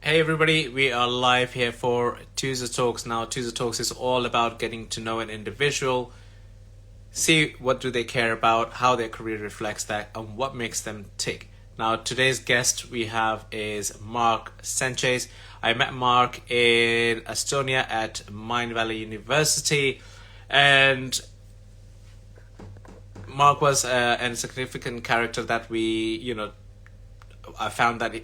Hey everybody, we are live here for Tuesday Talks. Now, Tuesday Talks is all about getting to know an individual, see what do they care about, how their career reflects that, and what makes them tick. Now, today's guest we have is Mark Sanchez. I met Mark in Estonia at Mind Valley University, and Mark was a significant character that I found that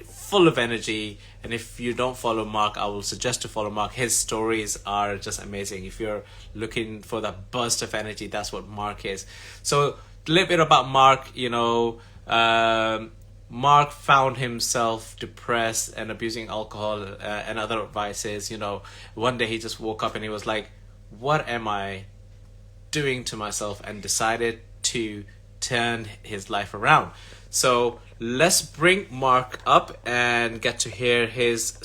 full of energy. And if you don't follow Mark, I will suggest to follow Mark. His stories are just amazing. If you're looking for that burst of energy, that's what Mark is. So a little bit about Mark. Mark found himself depressed and abusing alcohol and other vices. One day he just woke up and he was like, "What am I doing to myself?" and decided to turn his life around. So let's bring Mark up and get to hear his.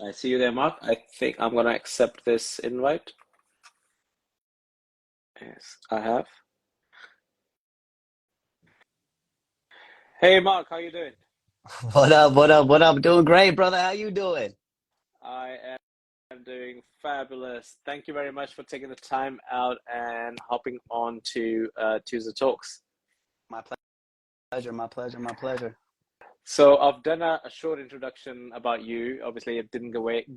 I see you there, Mark. I think I'm gonna accept this invite. Yes, I have. Hey, Mark, how you doing? What up? What up? What up? Doing great, brother. How you doing? I am doing fabulous. Thank you very much for taking the time out and hopping on to Tuesday Talks. My pleasure. My pleasure. My pleasure. So I've done a short introduction about you. Obviously, it didn't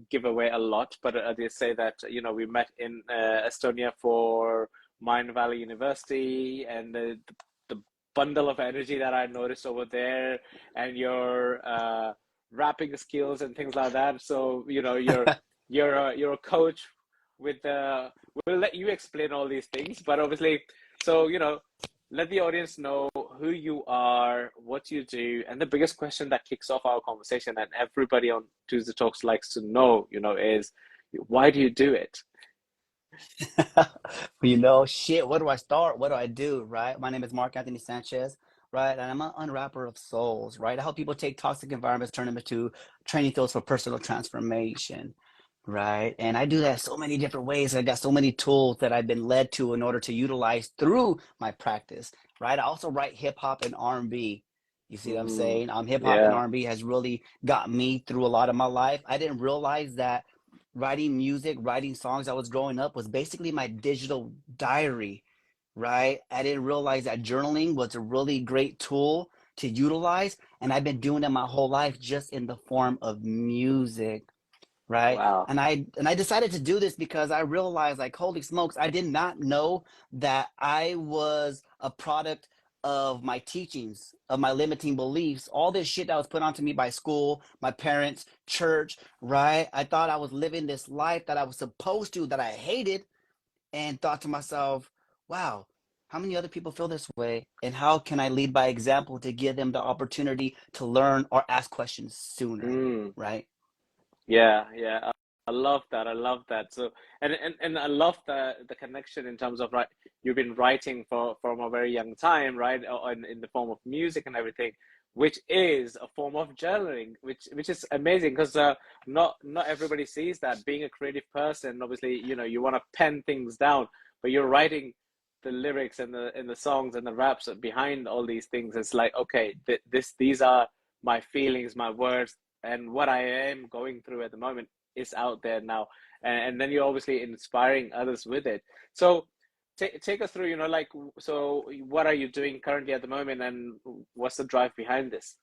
give away a lot, but I did say that we met in Estonia for Mind Valley University, and the bundle of energy that I noticed over there, and your rapping skills and things like that. So you're a coach with we'll let you explain all these things, but obviously, so let the audience know who you are, what you do, and the biggest question that kicks off our conversation, and everybody on Tuesday Talks likes to know, is why do you do it? Shit. Where do I start? What do I do? Right. My name is Mark Anthony Sanchez. Right. And I'm an unwrapper of souls. Right. I help people take toxic environments, turn them into training fields for personal transformation. Right. And I do that so many different ways. I got so many tools that I've been led to in order to utilize through my practice. Right. I also write hip hop and R&B. You see what I'm Mm, saying? Hip hop and yeah. R&B has really got me through a lot of my life. I didn't realize that writing music, writing songs I was growing up was basically my digital diary, right? I didn't realize that journaling was a really great tool to utilize. And I've been doing it my whole life just in the form of music, right? Wow. And I decided to do this because I realized, like, holy smokes, I did not know that I was a product of my teachings, of my limiting beliefs, all this shit that was put onto me by school, my parents, church, right? I thought I was living this life that I was supposed to, that I hated, and thought to myself, wow, how many other people feel this way? And how can I lead by example to give them the opportunity to learn or ask questions sooner, Mm, right? yeah, yeah. I love that. I love that. So, and I love the connection in terms of, right, you've been writing for from a very young time, right? In the form of music and everything, which is a form of journaling, which is amazing because not everybody sees that. Being a creative person, obviously, you want to pen things down, but you're writing the lyrics and the songs and the raps behind all these things. It's like, okay, these are my feelings, my words, and what I am going through at the moment is out there now, and then you're obviously inspiring others with it. So take us through, like, so what are you doing currently at the moment, and what's the drive behind this?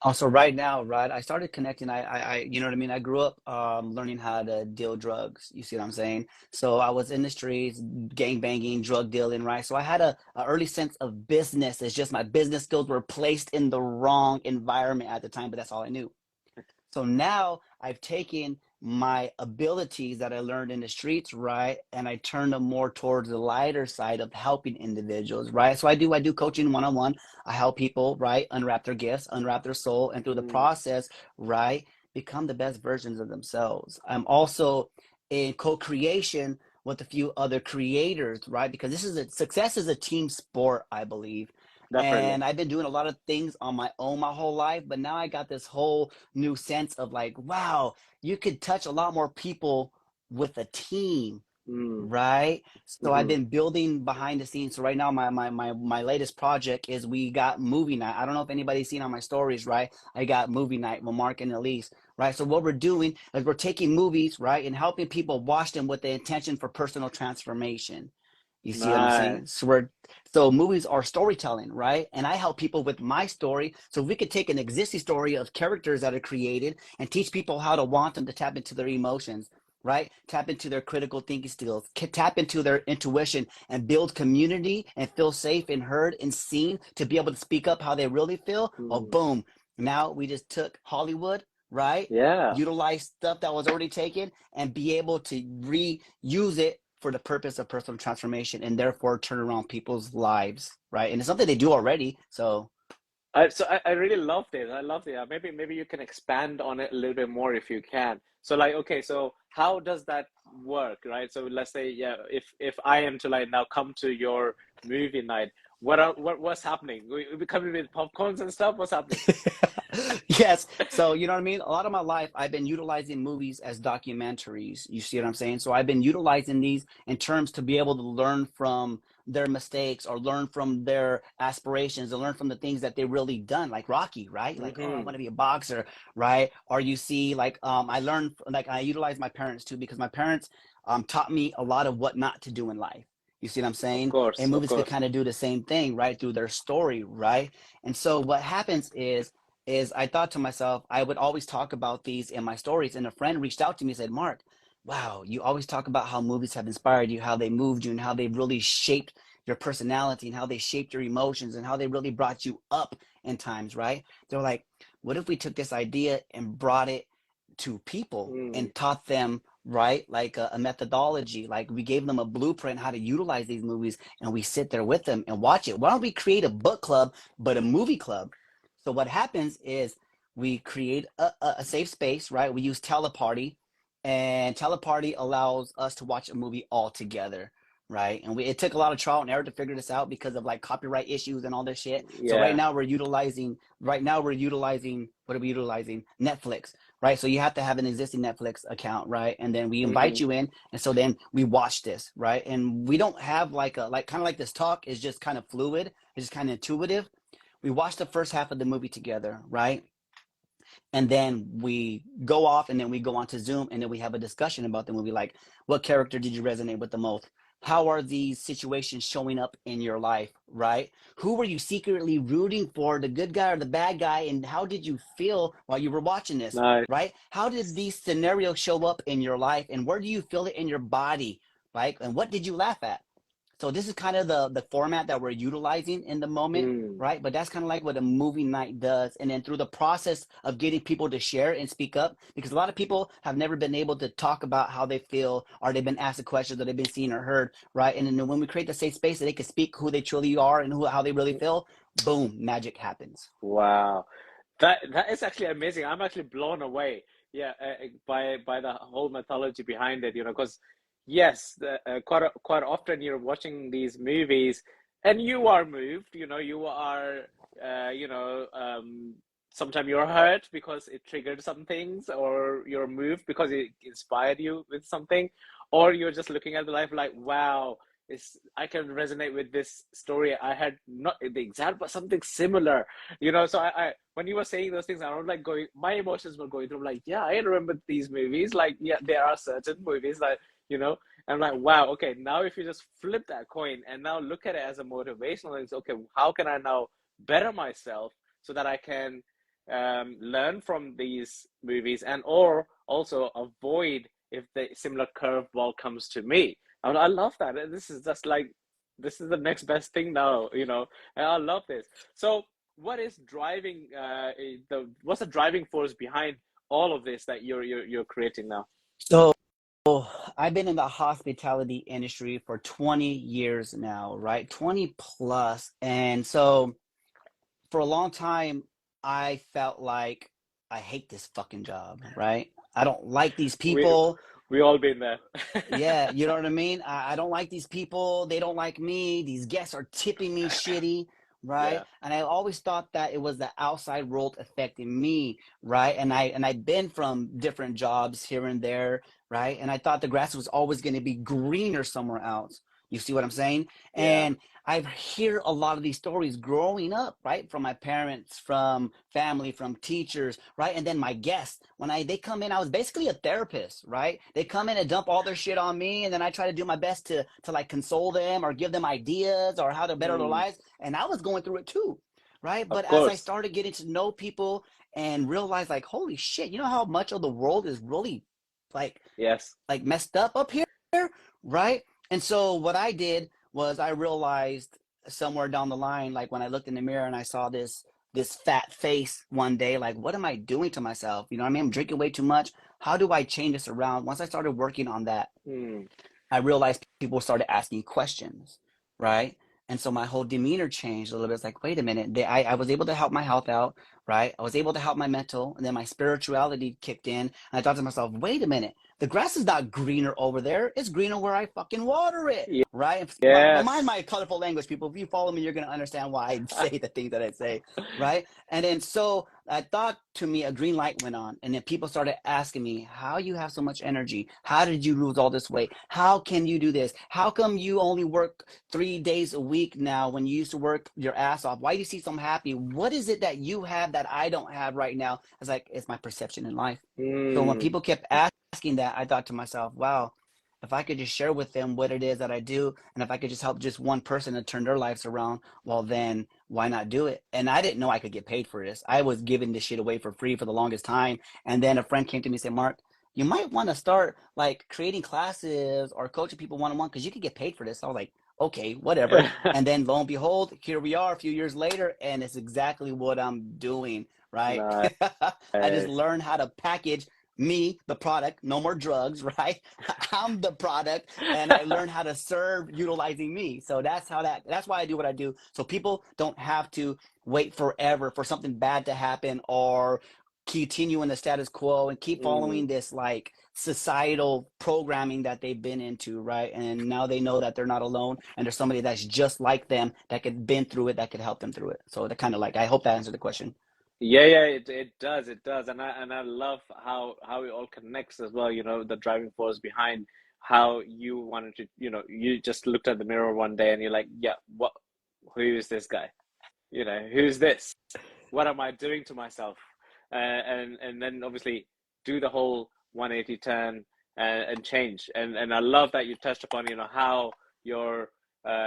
Also, right now, right, I started connecting. You know what I mean? I grew up learning how to deal drugs. You see what I'm saying? So I was in the streets, gang banging, drug dealing, right? So I had a early sense of business. It's just my business skills were placed in the wrong environment at the time, but that's all I knew. So now I've taken my abilities that I learned in the streets, right, and I turn them more towards the lighter side of helping individuals, right? So I do coaching one on one. I help people, right, unwrap their gifts, unwrap their soul, and through the Mm, process, right, become the best versions of themselves. I'm also in co-creation with a few other creators, right? Because success is a team sport, I believe. definitely. And I've been doing a lot of things on my own my whole life, but now I got this whole new sense of, like, wow, you could touch a lot more people with a team, Mm. right? So I've Mm-hmm. been building behind the scenes. So right now, my latest project is we got movie night. I don't know if anybody's seen on my stories, right? I got movie night with Mark and Elise, right? So what we're doing is we're taking movies, right, and helping people watch them with the intention for personal transformation. You see what I'm saying? Nice. So movies are storytelling, right? And I help people with my story. So we could take an existing story of characters that are created and teach people how to want them to tap into their emotions, right? Tap into their critical thinking skills, tap into their intuition and build community and feel safe and heard and seen to be able to speak up how they really feel. Oh, Mm. boom. Now we just took Hollywood, right? Yeah. Utilize stuff that was already taken and be able to reuse it for the purpose of personal transformation and therefore turn around people's lives, right? And it's something they do already. So I really loved it. I loved it. Maybe you can expand on it a little bit more if you can. So like, okay, so how does that work, right? So let's say, yeah, if I am to like now come to your movie night, what's happening? We coming with popcorns and stuff? What's happening? yes. So you know what I mean? A lot of my life I've been utilizing movies as documentaries. You see what I'm saying? So I've been utilizing these in terms to be able to learn from their mistakes or learn from their aspirations or learn from the things that they really done, like Rocky, right? Like, oh, I Mm-hmm. want to be a boxer, right? Or you see like I learned, like I utilize my parents too, because my parents taught me a lot of what not to do in life. You see what I'm Of saying? course, And of movies could course. kind of do the same thing, right? Through their story, right? And so what happens is I thought to myself, I would always talk about these in my stories. And a friend reached out to me and said, Mark, wow, you always talk about how movies have inspired you, how they moved you, and how they really shaped your personality and how they shaped your emotions and how they really brought you up in times, right? They're like, what if we took this idea and brought it to people Mm. and taught them, right, like a methodology, like we gave them a blueprint how to utilize these movies and we sit there with them and watch it. Why don't we create a book club but a movie club? So what happens is we create a safe space, right? We use Teleparty, and Teleparty allows us to watch a movie all together, right? And it took a lot of trial and error to figure this out because of like copyright issues and all this shit. So Yeah. right now we're utilizing, what are we utilizing? Netflix, right? So you have to have an existing Netflix account, right? And then we invite Mm-hmm. you in, and so then we watch this, right? And we don't have like a like kind of like this talk is just kind of fluid, it's just kind of intuitive. We watch the first half of the movie together, right? And then we go off and then we go on to Zoom and then we have a discussion about the movie. Like, what character did you resonate with the most? How are these situations showing up in your life, right? Who were you secretly rooting for, the good guy or the bad guy? And how did you feel while you were watching this, Nice. right? How did these scenarios show up in your life and where do you feel it in your body, right? And what did you laugh at? So this is kind of the format that we're utilizing in the moment, Mm. right? But that's kind of like what a movie night does. And then through the process of getting people to share and speak up, because a lot of people have never been able to talk about how they feel, or they've been asked a question, or they've been seen or heard, right? And then when we create the safe space that they can speak who they truly are and how they really feel, boom, magic happens. Wow. That is actually amazing. I'm actually blown away, yeah, by the whole mythology behind it. Because yes, quite often you're watching these movies, and you are moved. You are, sometimes you're hurt because it triggered some things, or you're moved because it inspired you with something, or you're just looking at the life like, wow. I can resonate with this story. I had not the exact, but something similar. So I when you were saying those things, I was like going, my emotions were going through like, yeah, I remember these movies. Like, yeah, there are certain movies that, you know, I'm like, wow, okay, now if you just flip that coin and now look at it as a motivational, it's okay, how can I now better myself so that I can learn from these movies and or also avoid if the similar curveball comes to me. I love that. This is just like, this is the next best thing now, and I love this. So what is driving what's the driving force behind all of this that you're creating now? So I've been in the hospitality industry for 20 years now, right? 20 plus. And so for a long time, I felt like I hate this fucking job, right? I don't like these we people. we all been there. Yeah, you know what I mean? I don't like these people. They don't like me. These guests are tipping me shitty, right? Yeah. And I always thought that it was the outside world affecting me, right? And I've been from different jobs here and there, right? And I thought the grass was always going to be greener somewhere else. You see what I'm saying? Yeah. And I hear a lot of these stories growing up, right? From my parents, from family, from teachers, right? And then my guests, when they come in, I was basically a therapist, right? They come in and dump all their shit on me, and then I try to do my best to like console them or give them ideas or how to better their Mm. lives. And I was going through it too, right? Of But as I course. started getting to know people and realize like, holy shit, you know how much of the world is really like Yes. messed up here, right? And so what I did was I realized somewhere down the line, like when I looked in the mirror and I saw this fat face one day, like what am I doing to myself? You know what I mean? I'm drinking way too much. How do I change this around? Once I started working on that, Mm. I realized people started asking questions, right? And so my whole demeanor changed a little bit. It's like, wait a minute, I was able to help my health out, right? I was able to help my mental, and then my spirituality kicked in. And I thought to myself, wait a minute, the grass is not greener over there. It's greener where I fucking water it, right? Mind Yes. my colorful language, people. If you follow me, you're going to understand why I say the things that I say, right? And then so I thought to me, a green light went on, and then people started asking me, how you have so much energy? How did you lose all this weight? How can you do this? How come you only work 3 days a week now when you used to work your ass off? Why do you seem so happy? What is it that you have that I don't have right now? It's like, it's my perception in life. So when Mm. people kept asking that, I thought to myself, wow, if I could just share with them what it is that I do, and if I could just help just one person to turn their lives around, well, then why not do it? And I didn't know I could get paid for this. I was giving this shit away for free for the longest time. And then a friend came to me and said, Mark, you might want to start like creating classes or coaching people one-on-one because you could get paid for this. I was like, okay, whatever. And then lo and behold, here we are a few years later, and it's exactly what I'm doing, right? I just Nice. learned how to package me, the product, no more drugs, right? I'm the product, and I learned how to serve utilizing me. So that's why I do what I do. So people don't have to wait forever for something bad to happen or continue in the status quo and keep Mm. following this like societal programming that they've been into, right? And now they know that they're not alone, and there's somebody that's just like them that could been through it, that could help them through it. So that kind of like, I hope that answered the question. Yeah, yeah, it does, it does, and I love how it all connects as well. You know, the driving force behind how you wanted to. You know, you just looked at the mirror one day and you're like, yeah, what? Who is this guy? You know, who's this? What am I doing to myself? And then obviously do the whole 180 turn and change. And I love that you touched upon, you know, how you're,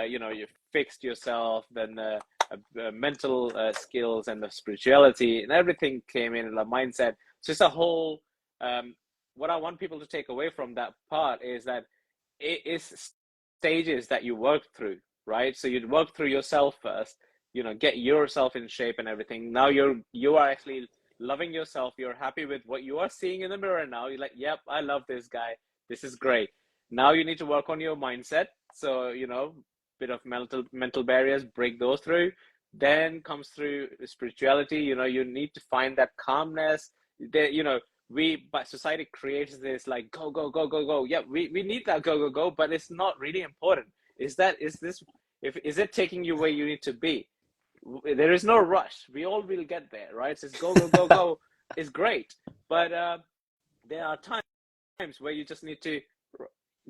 you know, you fixed yourself, then the mental skills and the spirituality and everything came in, and the mindset. So it's a whole, um, what I want people to take away from that part is that it is stages that you work through, right? So you'd work through yourself first, you know, get yourself in shape and everything. Now you are actually loving yourself. You're happy with what you are seeing in the mirror now. You're like, yep, I love this guy. This is great. Now you need to work on your mindset. So, you know, bit of mental barriers, break those through. Then comes through spirituality. You know, you need to find that calmness. There, you know, but society creates this like go go go go go. Yeah, we need that go go go, but it's not really important. Is this if is it taking you where you need to be? There is no rush. We all will get there, right? It's go go go go is great, but there are times where you just need to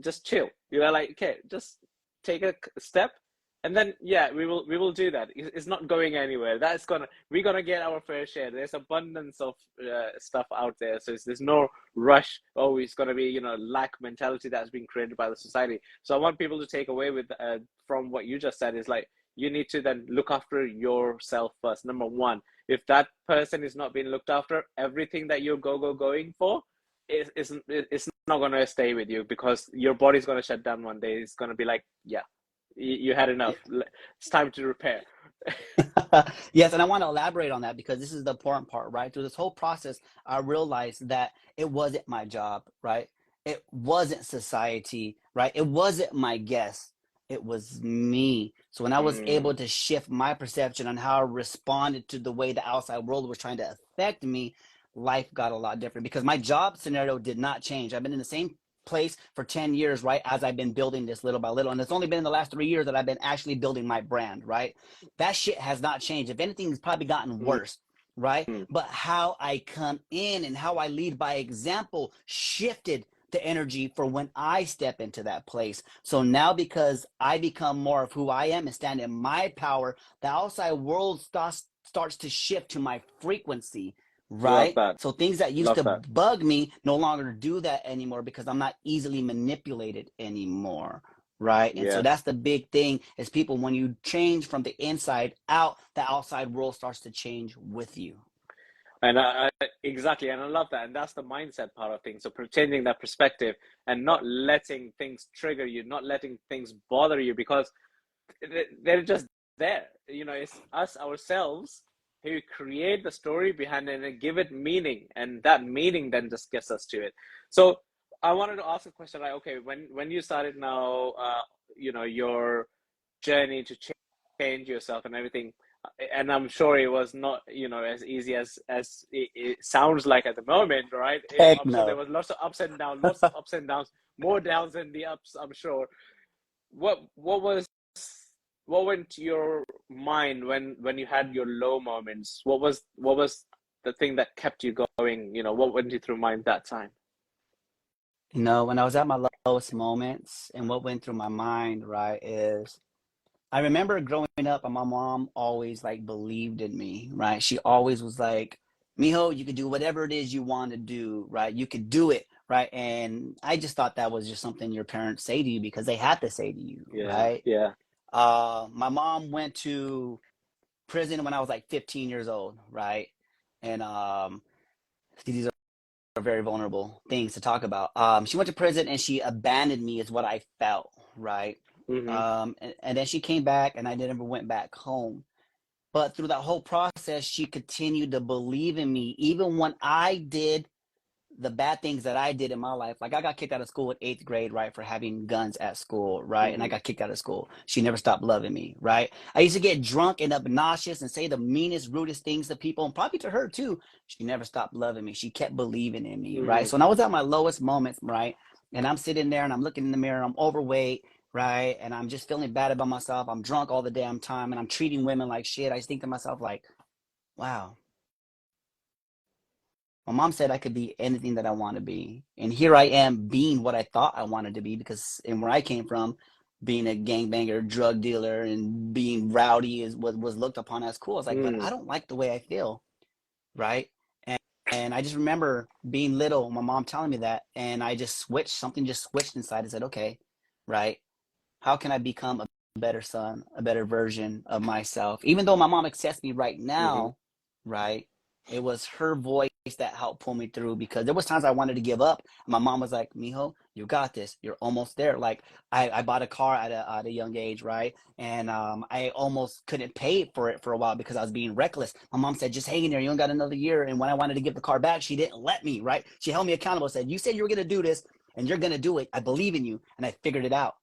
just chill. You're like, okay, just take a step, and then yeah, we will do that. It's not going anywhere. We're gonna get our fair share. There's abundance of stuff out there, so there's no rush. Oh, it's gonna be, you know, lack mentality that's being created by the society. So I want people to take away with from what you just said is like you need to then look after yourself first. Number one, if that person is not being looked after, everything that you're going for is not going to stay with you because your body's going to shut down one day. It's going to be like, yeah, you had enough. It's time to repair. Yes, and I want to elaborate on that because this is the important part, right? Through this whole process, I realized that it wasn't my job, right? It wasn't society, right? It wasn't my guests. It was me. So when I was able Mm, to shift my perception on how I responded to the way the outside world was trying to affect me, life got a lot different because my job scenario did not change. I've been in the same place for 10 years, right? As I've been building this little by little. And it's only been in the last 3 years that I've been actually building my brand, right? That shit has not changed. If anything, it's probably gotten mm, worse, right? mm. But how I come in and how I lead by example shifted the energy for when I step into that place. So now, because I become more of who I am and stand in my power, the outside world starts to shift to my frequency, Love right? that. So things that used Love to that. bug me no longer do that anymore because I'm not easily manipulated anymore. Right. And so Yeah. that's the big thing is people, when you change from the inside out, the outside world starts to change with you. And exactly, and I love that, and that's the mindset part of things. So changing that perspective and not letting things trigger you, not letting things bother you, because they're just there. You know, it's us ourselves who create the story behind it and give it meaning, and that meaning then just gets us to it. So I wanted to ask a question, like, okay, when you started now, your journey to change yourself and everything, and I'm sure it was not, as easy as it sounds like at the moment, right? Heck I'm sure there no. was lots of ups and downs, lots of ups and downs, more downs than the ups, I'm sure. What what was what went to your mind when you had your low moments? What was the thing that kept you going? What went you through mind that time? When I was at my lowest moments, and what went through my mind, right, is I remember growing up and my mom always like believed in me, right? She always was like, Mijo, you could do whatever it is you want to do, right? You could do it, right? And I just thought that was just something your parents say to you because they had to say to you, Yeah, right? yeah. My mom went to prison when I was like 15 years old, right? And these are very vulnerable things to talk about. She went to prison and she abandoned me, is what I felt, right? Hmm. And then she came back, and I never went back home. But through that whole process, she continued to believe in me, even when I did the bad things that I did in my life. Like, I got kicked out of school in 8th grade, right, for having guns at school, right? And I Hmm. got kicked out of school. She never stopped loving me, right? I used to get drunk and obnoxious and say the meanest, rudest things to people, and probably to her too. She never stopped loving me. She kept believing in me, right? Hmm. So when I was at my lowest moments, right, and I'm sitting there and I'm looking in the mirror, I'm overweight, right? And I'm just feeling bad about myself. I'm drunk all the damn time and I'm treating women like shit. I just think to myself, like, wow, my mom said I could be anything that I want to be. And here I am being what I thought I wanted to be, because and where I came from, being a gangbanger, drug dealer, and being rowdy was looked upon as cool. I was like, but I Mm. don't like the way I feel, right? And I just remember being little, my mom telling me that, and I just switched. Something just switched inside and said, okay, right, how can I become a better son, a better version of myself? Even though my mom accepts me right Hmm. now, right? It was her voice that helped pull me through, because there was times I wanted to give up. And my mom was like, Mijo, you got this. You're almost there. Like, I bought a car at a young age, right? And I almost couldn't pay for it for a while because I was being reckless. My mom said, just hang in there. You only got another year. And when I wanted to give the car back, she didn't let me, right? She held me accountable, said, you said you were going to do this and you're going to do it. I believe in you. And I figured it out,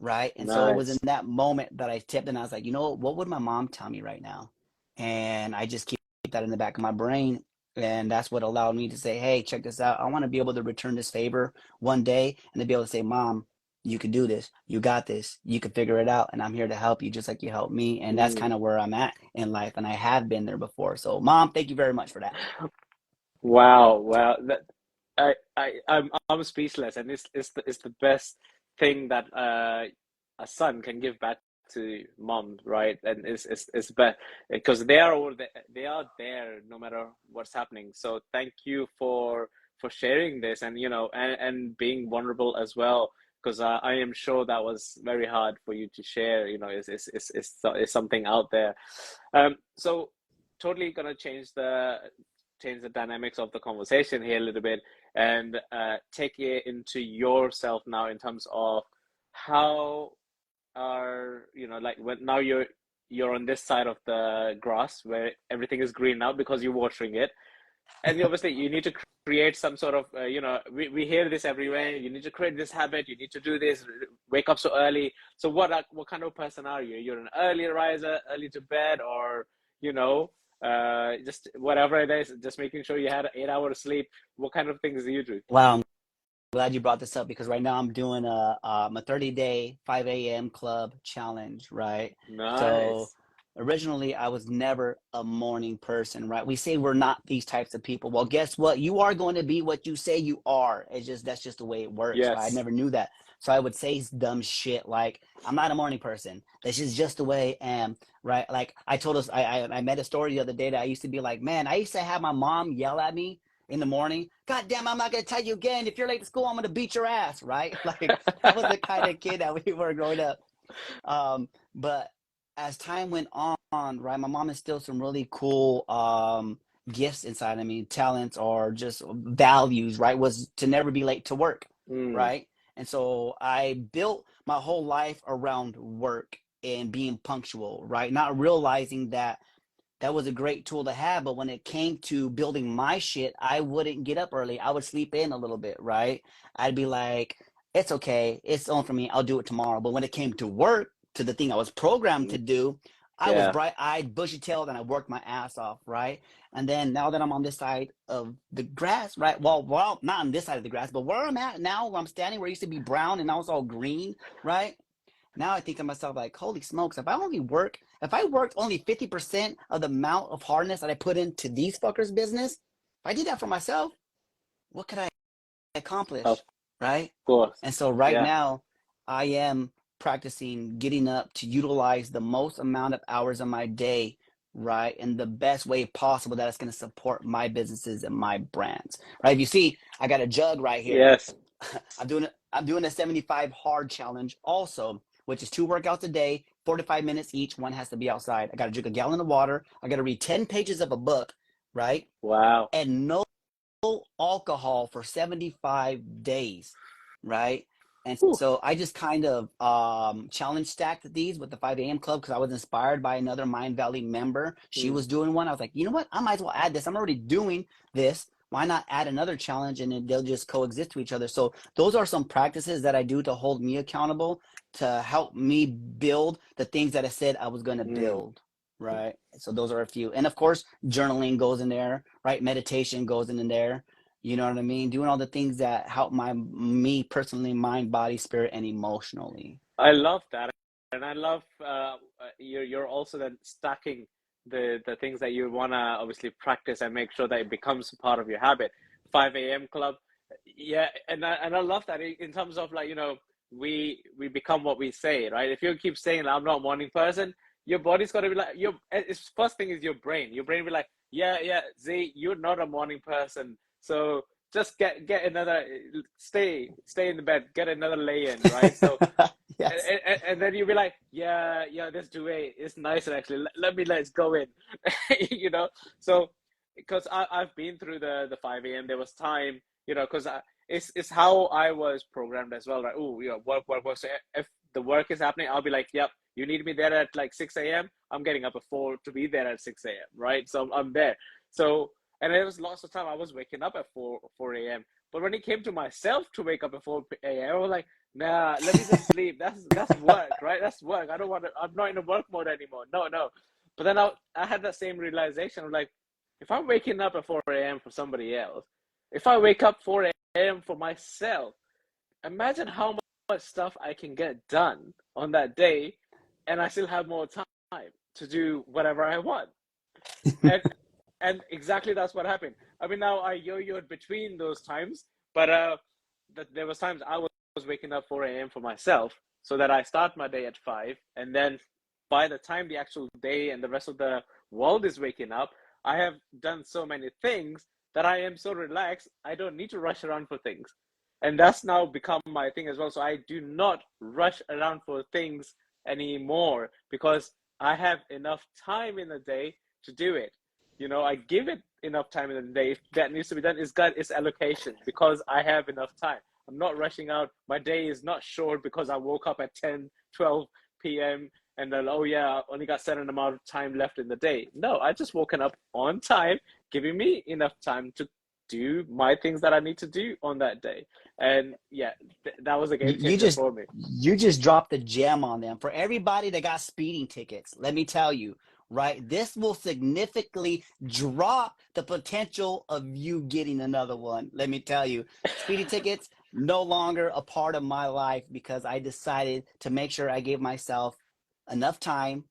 right? And so it was in Nice. that moment that I tipped, and I was like, what would my mom tell me right now? And I just keep that in the back of my brain. And that's what allowed me to say, hey, check this out. I want to be able to return this favor one day and to be able to say, Mom, you can do this. You got this. You can figure it out. And I'm here to help you just like you helped me. And that's Mm. kind of where I'm at in life. And I have been there before. So, Mom, thank you very much for that. Wow, wow. I'm speechless, and it's the best thing that a son can give back to mom, right? And it's best because they are there no matter what's happening. So thank you for sharing this, and and being vulnerable as well, because I am sure that was very hard for you to share. It's something out there. So totally gonna change the dynamics of the conversation here a little bit, and take it into yourself now in terms of how are like when now you're on this side of the grass where everything is green now because you're watering it, and obviously you need to create some sort of we hear this everywhere. You need to create this habit, you need to do this, wake up so early. So what kind of person are you? You're an early riser, early to bed, or you know just whatever it is, just making sure you had 8 hours sleep? What kind of things do you do? Wow, I'm glad you brought this up, because right now I'm doing a 30-day 5 a.m. club challenge, right? So Nice. originally I was never a morning person, right? We say we're not these types of people. Well, guess what? You are going to be what you say you are. It's just that's just the way it works, right? I Yes. never knew that. So I would say dumb shit like, I'm not a morning person. This is just the way I am, right? Like I told us, I met a story the other day that I used to be like, man, I used to have my mom yell at me in the morning. God damn, I'm not gonna tell you again. If you're late to school, I'm gonna beat your ass, right? Like that was the kind of kid that we were growing up. But as time went on, right, my mom instilled some really cool gifts inside of me, talents or just values, right? Was to never be late to work, Mm, right? And so I built my whole life around work and being punctual, right? Not realizing that that was a great tool to have, but when it came to building my shit, I wouldn't get up early. I would sleep in a little bit, right? I'd be like, it's okay, it's on for me, I'll do it tomorrow. But when it came to work, to the thing I was programmed to do, I was yeah. bright-eyed, bushy-tailed, and I worked my ass off, right? And then now that I'm on this side of the grass, right? Well, not on this side of the grass, but where I'm at now, where I'm standing, where it used to be brown and now it's all green, right? Now I think to myself, like, holy smokes, if I worked only 50% of the amount of hardness that I put into these fuckers' business, if I did that for myself, what could I Of accomplish? Right? course. And so right Yeah. now, I am practicing getting up to utilize the most amount of hours of my day, right, in the best way possible that it's going to support my businesses and my brands. Right? If you see, I got a jug right here. Yes. I'm doing a 75 hard challenge also, which is 2 workouts a day, 45 minutes each. One has to be outside. I got to drink a gallon of water. I got to read 10 pages of a book, right? Wow. And no alcohol for 75 days, right? And Whew. so I just kind of challenge stacked these with the 5 a.m. club because I was inspired by another Mind Valley member. She Mm, was doing one. I was like, you know what? I might as well add this. I'm already doing this. Why not add another challenge and then they'll just coexist to each other? So those are some practices that I do to hold me accountable to help me build the things that I said I was going to mm. build. Right. So those are a few. And of course, journaling goes in there, right? Meditation goes in there. You know what I mean? Doing all the things that help me personally, mind, body, spirit, and emotionally. I love that, and I love you're also then stacking the things that you wanna obviously practice and make sure that it becomes part of your habit. 5 a.m. club, yeah, and I love that in terms of like we become what we say, right? If you keep saying I'm not a morning person, your body's got to be like your. It's first thing is your brain. Your brain will be like, yeah, Z, you're not a morning person, so just get another stay in the bed, get another lay in, right? So Yes. and then you'll be like, yeah, this duet is nicer actually. Let's go in, you know. So because I've been through the 5 a.m. There was time, because it's how I was programmed as well, right? Oh, work. So if the work is happening, I'll be like, yep, you need me there at like 6 a.m. I'm getting up at 4 to be there at 6 a.m. Right? So I'm there. So and there was lots of time I was waking up at 4 a.m. But when it came to myself to wake up at 4 a.m., I was like, nah, let me just sleep. That's work, right? That's work. I don't want to. I'm not in a work mode anymore. No. But then I had that same realization of like, if I'm waking up at 4 a.m. for somebody else, if I wake up 4 a.m. for myself, imagine how much stuff I can get done on that day, and I still have more time to do whatever I want. And exactly that's what happened. I mean, now I yo-yoed between those times, but there was times I was waking up 4 a.m. for myself, so that I start my day at 5, and then by the time the actual day and the rest of the world is waking up, I have done so many things that I am so relaxed. I don't need to rush around for things, and that's now become my thing as well. So I do not rush around for things anymore because I have enough time in the day to do it. I give it enough time in the day. If that needs to be done, it's got its allocation because I have enough time. I'm not rushing out. My day is not short because I woke up at 10, 12 p.m. and then, oh yeah, I only got certain amount of time left in the day. No, I just woken up on time, giving me enough time to do my things that I need to do on that day. And yeah, that was a game You changer just for me. you just dropped the gem on them. For everybody that got speeding tickets, let me tell you, right? This will significantly drop the potential of you getting another one. Let me tell you, speeding tickets no longer a part of my life because I decided to make sure I gave myself enough time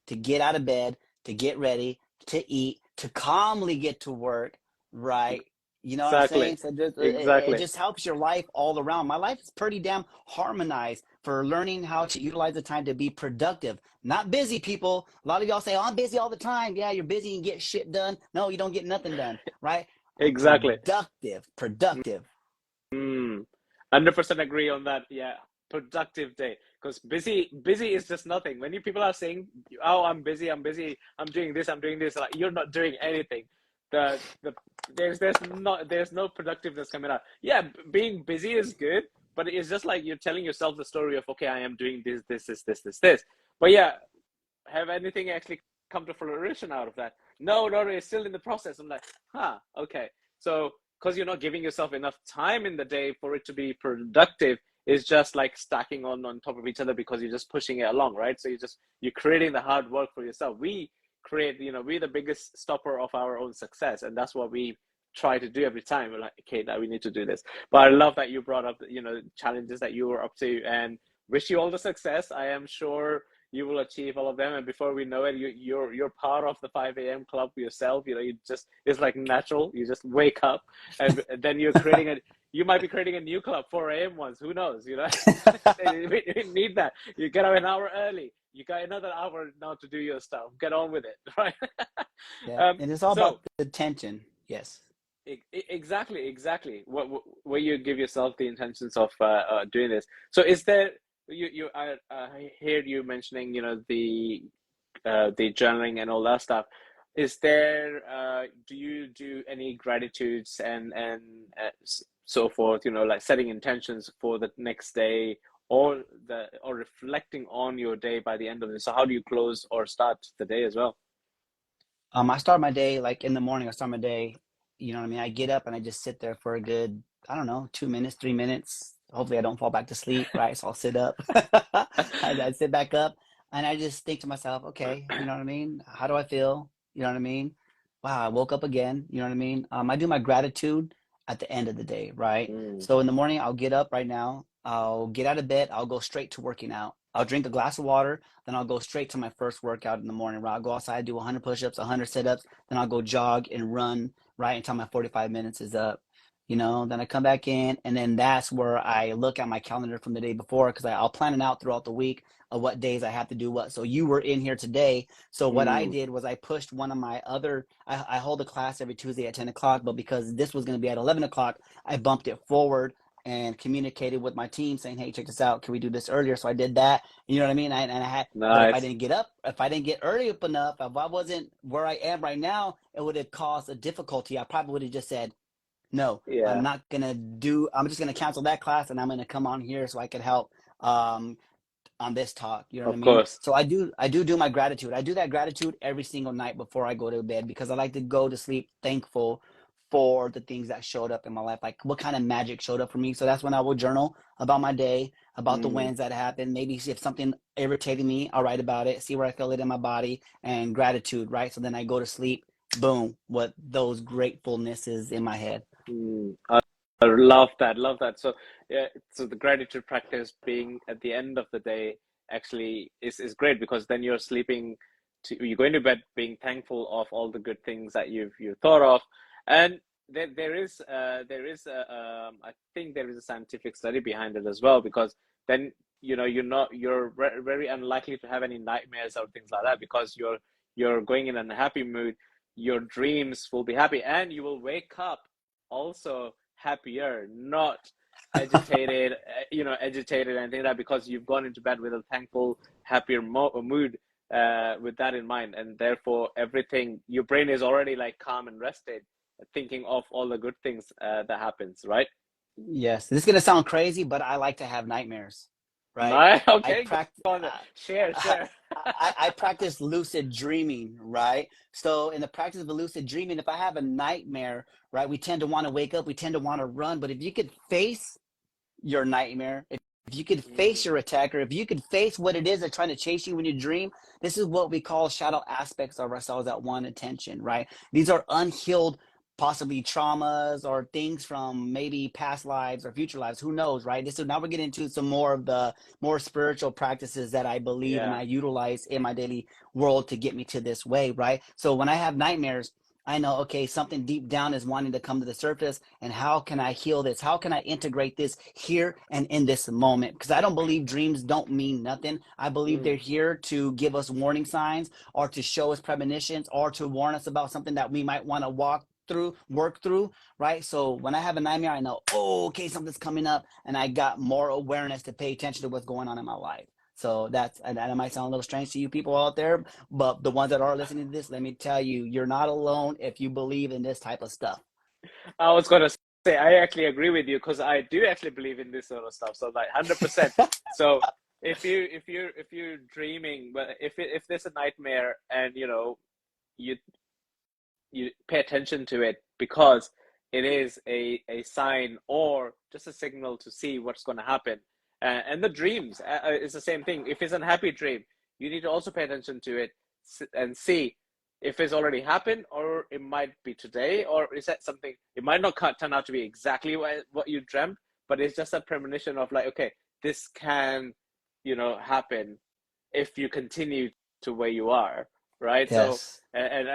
to get out of bed, to get ready, to eat, to calmly get to work, right? You know what I'm Exactly. saying? So it Exactly. just helps your life all around. My life is pretty damn harmonized for learning how to utilize the time to be productive, not busy people. A lot of y'all say, oh, I'm busy all the time. Yeah, you're busy and get shit done. No, you don't get nothing done, right? I'm Exactly. productive. Mm. 100% agree on that. Yeah. Productive day. Because busy is just nothing. When you people are saying, "Oh, I'm busy, I'm doing this, I'm doing this," like you're not doing anything. The there's no productiveness coming out. Yeah, being busy is good, but it's just like you're telling yourself the story of, okay, I am doing this. But yeah, have anything actually come to fruition out of that? No, no, no, it's still in the process. I'm like, huh, okay. So, because you're not giving yourself enough time in the day for it to be productive, is just like stacking on top of each other because you're just pushing it along, right? So you're creating the hard work for yourself. We create, we're the biggest stopper of our own success, and that's what we try to do every time. We're like, okay, now we need to do this. But I love that you brought up, challenges that you were up to, and wish you all the success. I am sure you will achieve all of them, and before we know it, you're part of the 5 a.m. club yourself. You just, it's like natural. You just wake up, and then you might be creating a new club, 4 a.m. ones. Who knows? We need that. You get up an hour early. You got another hour now to do your stuff. Get on with it, right? Yeah, um, and it's all about so the tension. Yes. exactly. Where you give yourself the intentions of doing this. So is there, I heard you mentioning, the journaling and all that stuff. Is there, do you do any gratitudes and so forth, like setting intentions for the next day, or reflecting on your day by the end of it? So how do you close or start the day as well? I start my day like in the morning. I start my day, you know what I mean? I get up and I just sit there for a good, I don't know, 2 minutes, 3 minutes. Hopefully I don't fall back to sleep, right? So I'll sit up. I sit back up and I just think to myself, okay, you know what I mean? How do I feel? You know what I mean? Wow, I woke up again. You know what I mean? I do my gratitude at the end of the day, right? Mm, So in the morning, I'll get up right now. I'll get out of bed. I'll go straight to working out. I'll drink a glass of water. Then I'll go straight to my first workout in the morning, right? I'll go outside, do 100 push-ups, 100 sit-ups. Then I'll go jog and run, right, until my 45 minutes is up. Then I come back in, and then that's where I look at my calendar from the day before because I'll plan it out throughout the week of what days I have to do what. So you were in here today. So what I mm, did was I pushed one of my other, I hold a class every Tuesday at 10 o'clock, but because this was going to be at 11 o'clock, I bumped it forward and communicated with my team saying, hey, check this out. Can we do this earlier? So I did that. You know what I mean? But if I nice. didn't get up, if I didn't get early up enough, if I wasn't where I am right now, it would have caused a difficulty. I probably would have just said, no, Yeah, I'm just going to cancel that class and I'm going to come on here so I could help um, on this talk. You know what I of mean? course. So I do my gratitude. I do that gratitude every single night before I go to bed because I like to go to sleep thankful for the things that showed up in my life, like what kind of magic showed up for me. So that's when I will journal about my day, about the Mm. wins that happened. Maybe see if something irritated me, I'll write about it, see where I feel it in my body, and gratitude, right? So then I go to sleep, boom, with those gratefulnesses in my head. Mm, I love that. Love that. So yeah, so the gratitude practice being at the end of the day actually is great because then you're going to bed being thankful of all the good things that you've thought of, and I think there is a scientific study behind it as well because then you're very unlikely to have any nightmares or things like that because you're going in a happy mood. Your dreams will be happy, and you will wake up also happier, not agitated and things like that because you've gone into bed with a thankful, happier mood, with that in mind, and therefore everything, your brain is already like calm and rested, thinking of all the good things that happens, right? Yes, this is gonna sound crazy, but I like to have nightmares, right? Nice. I Okay, go practice. on. Share, share. I practice lucid dreaming, right? So in the practice of lucid dreaming, if I have a nightmare, right, we tend to want to wake up, we tend to want to run. But if you could face your nightmare, if you could face Mm, your attacker, if you could face what it is that's trying to chase you when you dream, this is what we call shadow aspects of ourselves that want attention, right? These are unhealed possibly traumas or things from maybe past lives or future lives. Who knows, right? So now we're getting into some more of the more spiritual practices that I believe and Yeah. I utilize in my daily world to get me to this way, right? So when I have nightmares, I know, okay, something deep down is wanting to come to the surface. And how can I heal this? How can I integrate this here and in this moment? Because I don't believe dreams don't mean nothing. I believe they're Mm. here to give us warning signs or to show us premonitions or to warn us about something that we might want to work through, right? So when I have a nightmare, I know, oh, okay, something's coming up, and I got more awareness to pay attention to what's going on in my life. So that might sound a little strange to you people out there, but the ones that are listening to this, let me tell you, you're not alone if you believe in this type of stuff. I was gonna say I actually agree with you because I do actually believe in this sort of stuff. So like 100%. So if you're dreaming, but if there's a nightmare and you you pay attention to it because it is a sign or just a signal to see what's going to happen. And the dreams is the same thing. If it's a happy dream, you need to also pay attention to it and see if it's already happened or it might be today or is that something, it might not turn out to be exactly what you dreamt, but it's just a premonition of like, okay, this can, happen if you continue to where you are, right? So Yes. and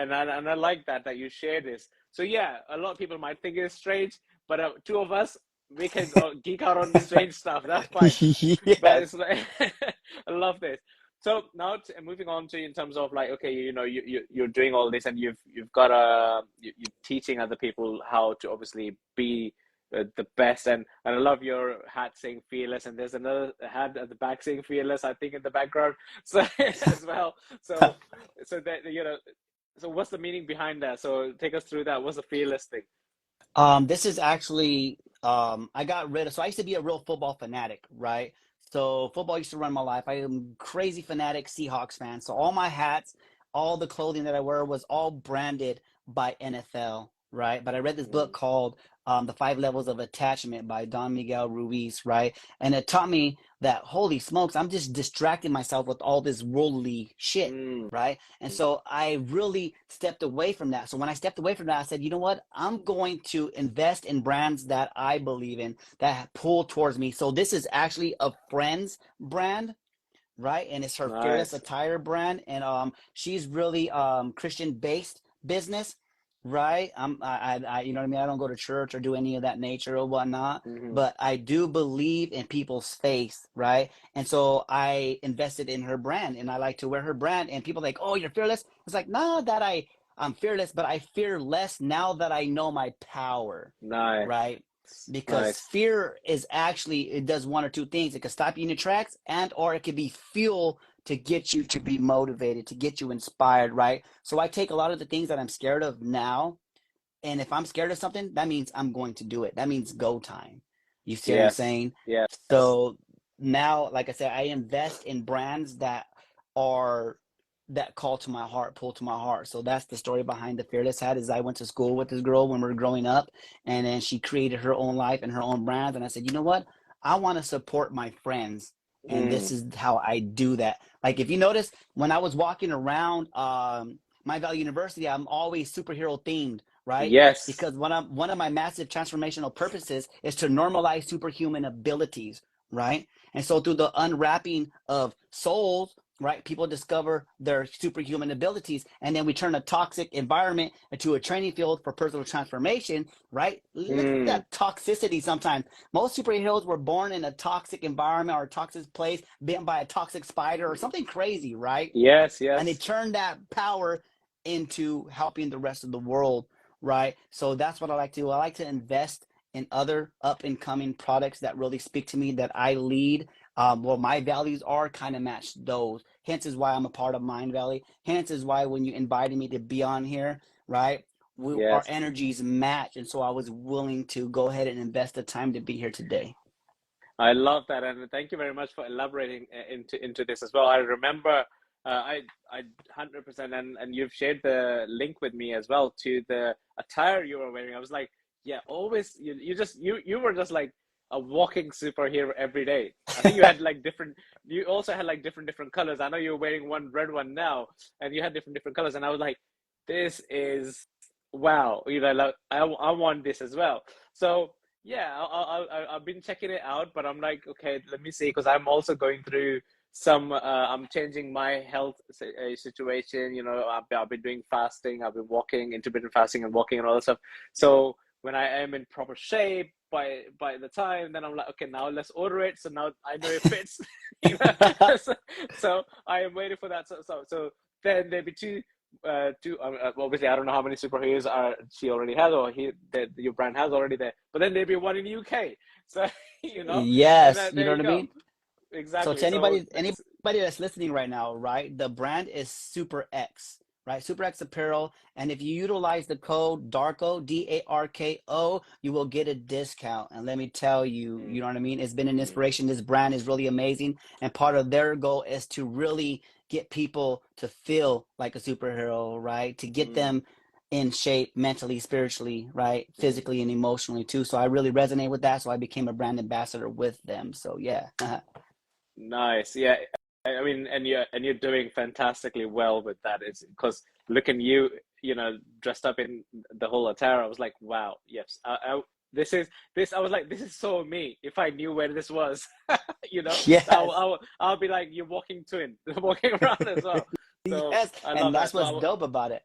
I like that you share this. So yeah, a lot of people might think it's strange, but two of us, we can geek out on strange stuff. That's fine. But Yes. it's like I love this. So now moving on to in terms of like, okay, you're doing all this and you've got you're teaching other people how to obviously be the best, and I love your hat saying fearless, and there's another hat at the back saying fearless, I think, in the background, so as well. So that so what's the meaning behind that? So take us through that. What's the fearless thing? This is actually I got rid of, so I used to be a real football fanatic, right? So football used to run my life. I am crazy fanatic Seahawks fan. So all my hats, all the clothing that I wear was all branded by NFL, right? But I read this book Mm, called The Five Levels of Attachment by Don Miguel Ruiz, right? And it taught me that holy smokes, I'm just distracting myself with all this worldly shit, mm, right? And so I really stepped away from that. So when I stepped away from that, I said, you know what? I'm going to invest in brands that I believe in, that pull towards me. So this is actually a friend's brand, right? And it's her Fearless nice. Attire brand, and she's really Christian based business, right? You know what I mean. I don't go to church or do any of that nature or whatnot, Hmm. but I do believe in people's faith, right? And so I invested in her brand, and I like to wear her brand. And people are like, oh, you're fearless. It's like, nah, I'm fearless, but I fear less now that I know my power, Nice. right? Because Nice. fear is actually, it does one or two things. It could stop you in your tracks, and or it could be fuel to get you to be motivated, to get you inspired, right? So I take a lot of the things that I'm scared of now, and if I'm scared of something, that means I'm going to do it. That means go time. You see what I'm Yes. saying? Yes. So now, like I said, I invest in brands are that call to my heart, pull to my heart. So that's the story behind the Fearless hat. Is I went to school with this girl when we were growing up, and then she created her own life and her own brands. And I said, you know what? I want to support my friends, and this Mm, is how I do that. Like if you notice, when I was walking around my Valley University, I'm always superhero themed, right? yes. Because one of my massive transformational purposes is to normalize superhuman abilities, right? And so through the unwrapping of souls, right, people discover their superhuman abilities, and then we turn a toxic environment into a training field for personal transformation, right? Look at Mm, that toxicity sometimes. Most superheroes were born in a toxic environment or a toxic place, bitten by a toxic spider or something crazy, right? yes. And they Yes. turn that power into helping the rest of the world, right? So that's what I like to do. I like to invest in other up and coming products that really speak to me, that I lead. Well, my values are kind of match those. Hence is why I'm a part of Mind Valley. Hence is why when you invited me to be on here, right? Our Yes. energies match, and so I was willing to go ahead and invest the time to be here today. I love that, and thank you very much for elaborating into this as well. I remember, I 100%, and you've shared the link with me as well to the attire you were wearing. I was like, yeah, always you were just like a walking superhero every day. I think you had like different. You also had like different colors. I know you're wearing one red one now, and you had different colors, and I was like, this is wow, like I want this as well. So yeah, I've been checking it out, but I'm like, okay, let me see, because I'm also going through some. I'm changing my health situation. I've been doing fasting. I've been walking, intermittent fasting, and walking and all that stuff. So when I am in proper shape by the time, then I'm like, okay, now let's order it. So now I know it fits. So, so I am waiting for that. So then there'll be two. Obviously, I don't know how many superheroes she already has, or that your brand has already there. But then there'll be one in the UK. So and Yes, you there know you what I go. mean? So Exactly. to So anybody that's listening right now, right? The brand is Super X, right? Super X Apparel. And if you utilize the code DARKO, DARKO, you will get a discount. And let me tell you, mm, you know what I mean? It's been an mm, inspiration. This brand is really amazing. And part of their goal is to really get people to feel like a superhero, right? To get mm, them in shape mentally, spiritually, right? mm. Physically and emotionally too. So I really resonate with that. So I became a brand ambassador with them. So yeah. Nice. Yeah. I mean, and you're doing fantastically well with that. It's because looking you, dressed up in the whole attire, I was like, wow, yes. I was like, this is so me. If I knew where this was, Yes. I'll be like, you're walking twin, walking around as well. So Yes. I And love that's that. So what's dope about it.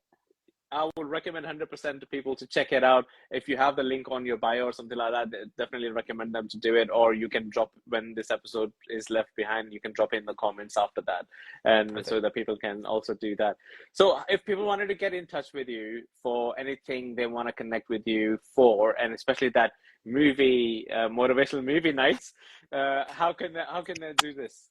I would recommend 100% to people to check it out. If you have the link on your bio or something like that, definitely recommend them to do it. Or you can drop, when this episode is left behind, you can drop in the comments after that, and Perfect. so that people can also do that. So if people wanted to get in touch with you for anything they want to connect with you for, and especially that motivational movie nights, how can they do this?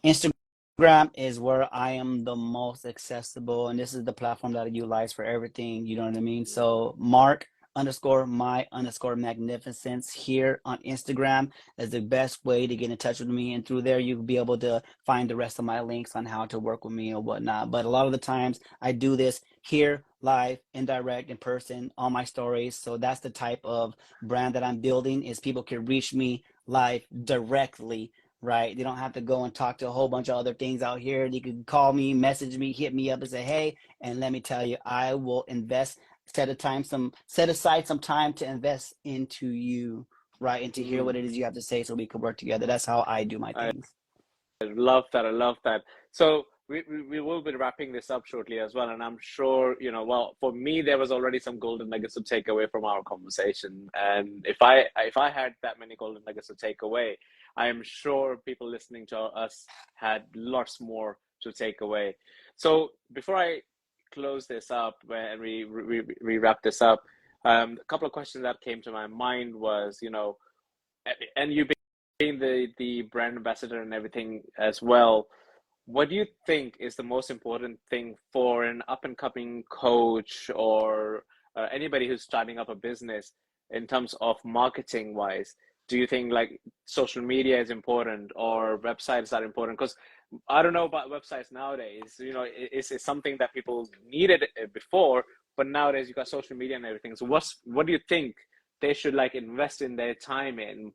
Instagram is where I am the most accessible, and this is the platform that I utilize for everything. You know what I mean? So Mark underscore my underscore magnificence here on Instagram is the best way to get in touch with me. And through there, you'll be able to find the rest of my links on how to work with me or whatnot. But a lot of the times I do this here live, indirect, in person on my stories. So that's the type of brand that I'm building is people can reach me live directly, right? They don't have to go and talk to a whole bunch of other things out here. You can call me, message me, hit me up and say, hey, and let me tell you, I will invest, set aside some time to invest into you, right? And to hear Mm. what it is you have to say so we can work together. That's how I do my I things. I love that. I love that. So we will be wrapping this up shortly as well. And I'm sure, well, for me, there was already some golden nuggets to take away from our conversation. And if I had that many golden nuggets to take away, I am sure people listening to us had lots more to take away. So before I close this up and we wrap this up, a couple of questions that came to my mind was, and you being the brand ambassador and everything as well, what do you think is the most important thing for an up and coming coach or anybody who's starting up a business in terms of marketing wise? Do you think like social media is important or websites are important? Because I don't know about websites nowadays. It's something that people needed before, but nowadays you got social media and everything. So what do you think they should like invest in their time in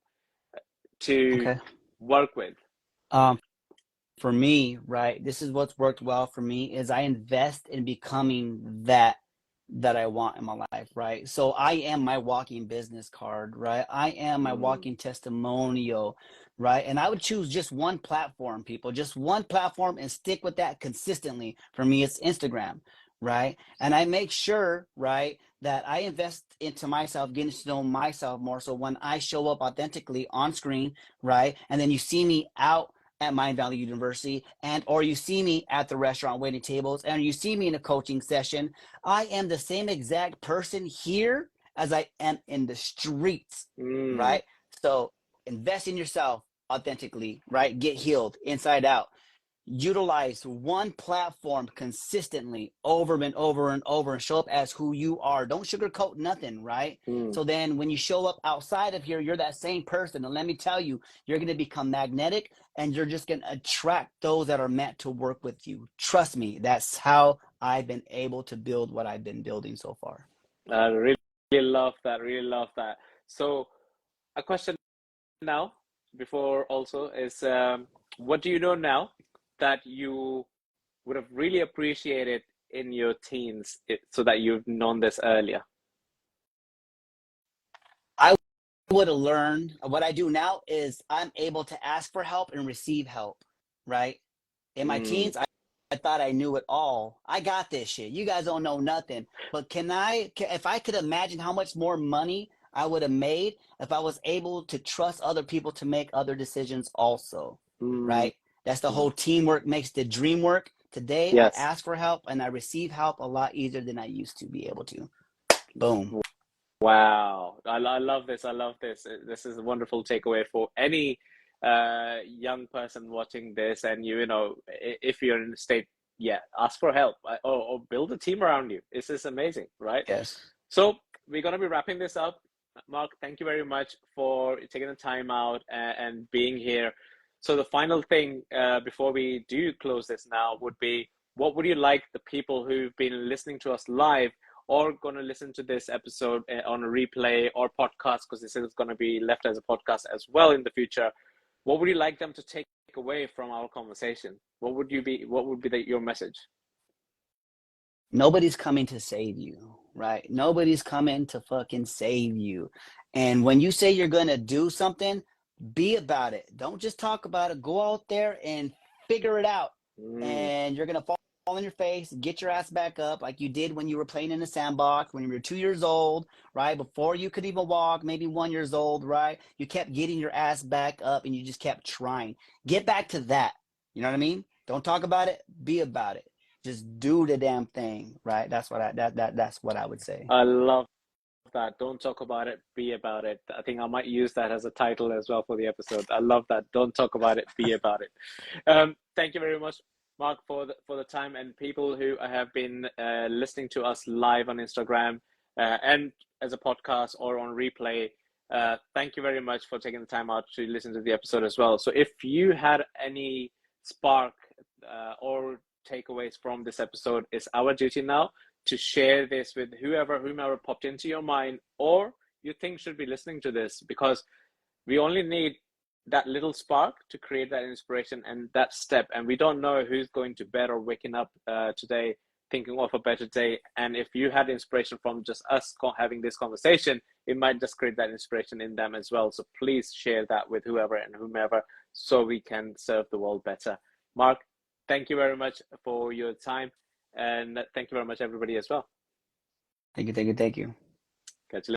to Okay. work with? Um, for me, right, this is what's worked well for me is I invest in becoming that I want in my life, right? So I am my walking business card, right? I am my Mm, walking testimonial, right? And I would choose just one platform, people, just one platform and stick with that consistently. For me, it's Instagram, right? And I make sure, right, that I invest into myself, getting to know myself more. So when I show up authentically on screen, right, and then you see me out at Mind Valley University, and or you see me at the restaurant waiting tables, and you see me in a coaching session, I am the same exact person here as I am in the streets, mm, right? So invest in yourself authentically, right? Get healed inside out. Utilize one platform consistently over and over and over and show up as who you are. Don't sugarcoat nothing, right? mm. So then when you show up outside of here, you're that same person. And let me tell you, you're going to become magnetic and you're just going to attract those that are meant to work with you. Trust me, that's how I've been able to build what I've been building so far. I really love that. Really love that. So, a question now, before also, is what do you know now that you would have really appreciated in your teens so that you've known this earlier? I would have learned what I do now is I'm able to ask for help and receive help, right? In my Mm, teens, I thought I knew it all. I got this shit. You guys don't know nothing. But if I could imagine how much more money I would have made if I was able to trust other people to make other decisions also, mm, right? That's the whole mm. teamwork makes the dream work. Today, I Yes. ask for help and I receive help a lot easier than I used to be able to. Boom. Wow. I love this. I love this. This is a wonderful takeaway for any young person watching this. And you know, if you're in a state, yeah, ask for help, or build a team around you. This is amazing, right? Yes. So we're going to be wrapping this up. Mark, thank you very much for taking the time out and being here. So the final thing before we do close this now would be, what would you like the people who've been listening to us live or going to listen to this episode on a replay or podcast, because this is going to be left as a podcast as well in the future, what would you like them to take away from our conversation? What would be your message? Nobody's coming to save you, right? Nobody's coming to fucking save you. And when you say you're going to do something, be about it. Don't just talk about it. Go out there and figure it out. Mm, And you're going to fall on your face, get your ass back up like you did when you were playing in the sandbox, when you were 2 years old, right? Before you could even walk, maybe 1 years old, right? You kept getting your ass back up and you just kept trying. Get back to that. You know what I mean? Don't talk about it. Be about it. Just do the damn thing, right? That's what I would say. I love that. Don't talk about it, be about it. I think I might use that as a title as well for the episode. I love that. Don't talk about it, be about it. Thank you very much, Mark, for the time, and people who have been listening to us live on Instagram and as a podcast or on replay. Thank you very much for taking the time out to listen to the episode as well. So if you had any spark or takeaways from this episode, it's our duty now to share this with whomever popped into your mind or you think should be listening to this, because we only need that little spark to create that inspiration and that step. And we don't know who's going to bed or waking up today thinking of a better day. And if you had inspiration from just us having this conversation, it might just create that inspiration in them as well. So please share that with whoever and whomever so we can serve the world better. Mark, thank you very much for your time. And thank you very much, everybody, as well. Thank you. Catch you later.